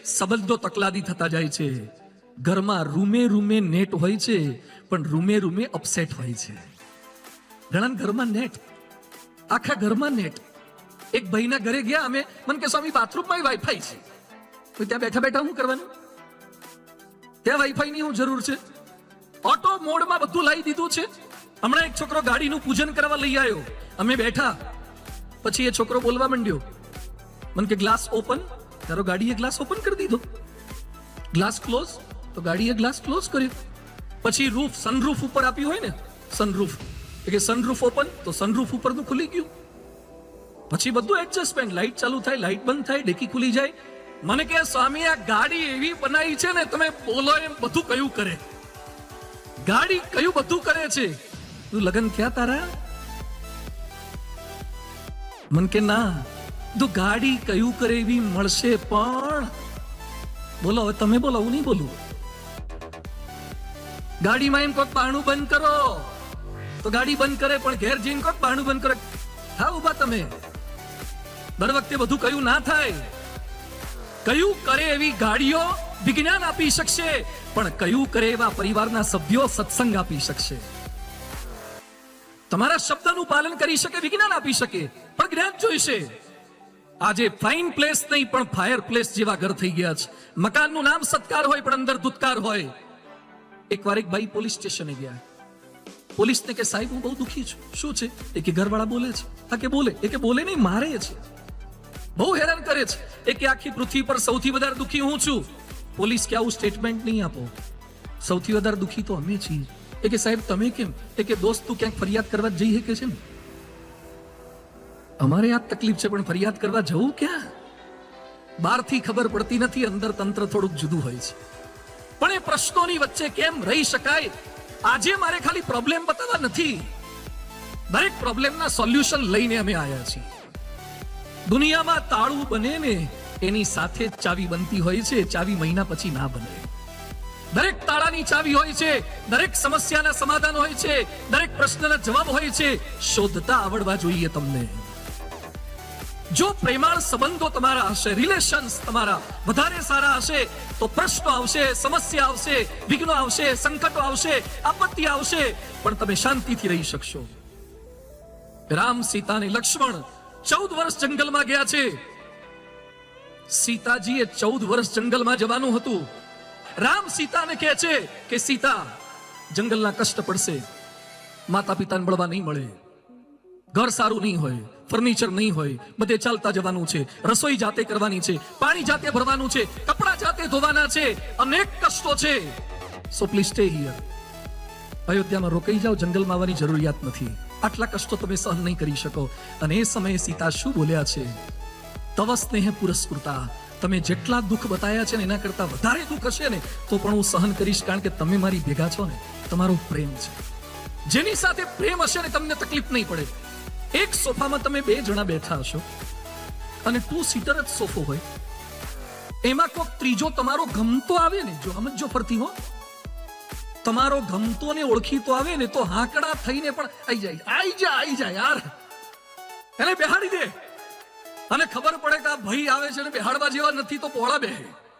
સંબંધો તકલાદી થતા જાય છે. ઘરમાં રૂમે રૂમે નેટ હોય છે, પણ રૂમે રૂમે અપસેટ હોય છે. ઘણા ઘરમાં નેટ, આખા ઘરમાં નેટ. એક ભાઈના ઘરે ગયા અમે, મને કે સ્વામી બાથરૂમમાં વાઈફાઈ છે. તો ત્યાં બેઠા બેઠા શું કરવાનું? ત્યાં વાઈફાઈ ની શું જરૂર છે? ઓટો મોડમાં બધું લાવી દીધું છે. હમણાં એક છોકરો ગાડીનું પૂજન કરવા લઈ આવ્યો, અમે બેઠા, પછી એ છોકરો બોલવા માંડ્યો, મને કે ગ્લાસ ઓપન, તારો ગાડીએ ગ્લાસ ઓપન કરી દીધો. ગ્લાસ ક્લોઝ, તો ગાડીએ ગ્લાસ ક્લોઝ કર્યો. પછી રૂફ, સનરૂફ ઉપર આપ્યું હોય ને, સનરૂફ, કે સનરૂફ ઓપન, તો સનરૂફ ઉપરનું ખુલી ગયું. પછી બધું એડજસ્ટમેન્ટ, લાઈટ ચાલુ થાય, લાઈટ બંધ થાય, ડેકી ખુલી જાય. મને કે સ્વામી આ ગાડી એવી બનાવી છે ને, તમે બોલો એમ બધું કયું કરે. ગાડી કયું બધું કરે છે. તું લગન ક્યાં તારા? મન કે ના, તું ગાડી કયું કરે એવી મળશે, પણ બોલો હવે તમે બોલો, હું નહીં બોલું. ગાડીમાં એમ કોક બારણું બંધ કરો તો ગાડી બંધ કરે, પણ ઘેર જઈને કોક બારણું બંધ કરે. હા ઉભા તમે, દર વખતે બધું કયું ના થાય. કયું કરે એવી ગાડીઓ વિજ્ઞાન આપી શકશે, પણ કયું કરે એવા પરિવારના સભ્યો સત્સંગ આપી શકશે. તમારા શબ્દનું પાલન કરી શકે, વિજ્ઞાન આપી શકે, પણ જ્ઞાન જોઈશે. આજે ફાઇન પ્લેસ નહીં પણ ફાયર પ્લેસ જેવા ઘર થઈ ગયા છે. મકાનનું નામ સત્કાર હોય પણ અંદર ધુતકાર હોય. એકવાર એક ભાઈ પોલીસ સ્ટેશને ગયા. પોલીસને કે સાહેબ હું બહુ દુખી છું. શું છે? એ કે ઘરવાળા બોલે છે. હા કે બોલે? એ કે બોલે નહીં, મારે છે, બહુ હેરાન કરે છે. એ કે આખી પૃથ્વી પર સૌથી વધારે દુખી હું છું. પોલીસ કે આવું સ્ટેટમેન્ટ નહીં આપો, સૌથી વધારે દુખી તો અમે છીએ. એ કે સાહેબ તમે કેમ? એ કે દોસ્ત તું ક્યાંક ફરિયાદ કરવા જઈ શકે છે ને, અમારે આ તકલીફ છે પણ ફરિયાદ કરવા જવું ક્યાં? બહારથી ખબર પડતી નથી, અંદર તંત્ર થોડુંક જુદું હોય છે. પણ એ પ્રશ્નોની વચ્ચે કેમ રહી શકાય? આજે મારે ખાલી પ્રોબ્લેમ બતાવવા નથી, દરેક પ્રોબ્લેમના સોલ્યુશન લઈને અમે આવ્યા છીએ. દુનિયામાં તાળું બને ને એની સાથે જ ચાવી બનતી હોય છે, ચાવી મહિના પછી ના બને. દરેક તાળાની ચાવી હોય છે, દરેક સમસ્યાના સમાધાન હોય છે, દરેક પ્રશ્નના જવાબ હોય છે. શોધતા આવડવા જોઈએ તમને. જો પ્રેમાળ સંબંધો તમારા હશે, રિલેશન્સ તમારા વધારે સારા હશે, તો પ્રશ્નો આવશે, સમસ્યા આવશે, વિઘ્નો આવશે, સંકટો આવશે, આપત્તિ આવશે, પણ તમે શાંતિથી રહી શકશો. રામ, સીતા અને લક્ષ્મણ 14 વર્ષ જંગલમાં ગયા છે. સીતાજીએ 14 વર્ષ જંગલમાં જવાનું હતું. રામ સીતાને કહે છે કે સીતા, જંગલના કષ્ટ પડશે, માતા પિતાને મળવા નહીં મળે, ઘર સારું નહીં હોય, ફર્નિચર નહીં હોય, બધે ચાલતા જવાનું છે, રસોઈ જાતે કરવાની છે, પાણી જાતે ભરવાનું છે, કપડા જાતે ધોવાના છે, અનેક કષ્ટો છે. So please stay here. અયોધ્યામાં રોકાઈ જાઓ, જંગલમાં આવવાની જરૂરિયાત નથી. આટલા કષ્ટો તમે સહન નહીં કરી શકો. અને એ સમયે સીતા શું બોલ્યા છે? તવ સ્નેહ પુરસ્કૃતા, તમે જેટલા દુઃખ બતાયા છે ને એના કરતા વધારે દુઃખ હશે ને તો પણ હું સહન કરીશ, કારણ કે તમે મારી ભેગા છો ને, તમારો પ્રેમ છે. જેની સાથે પ્રેમ હશે ને તમને તકલીફ નહીં પડે. એક સોફામાં તમે 2 જણા બેઠા હશો અને 2 સીટર જ સોફો હોય, એમાં કોઈક ત્રીજો તમારો ગમતો આવે ને, જો સમજો ફરતી હો, તમારો ગમતો ને ઓળખીતો આવે ને તો હાકડા થઈને પણ આવી જાય યાર, એને બેહાડી દે. અને ખબર પડે કે આ ભાઈ આવે છે ને બેહાડવા જેવા નથી તો પોળા બેહે.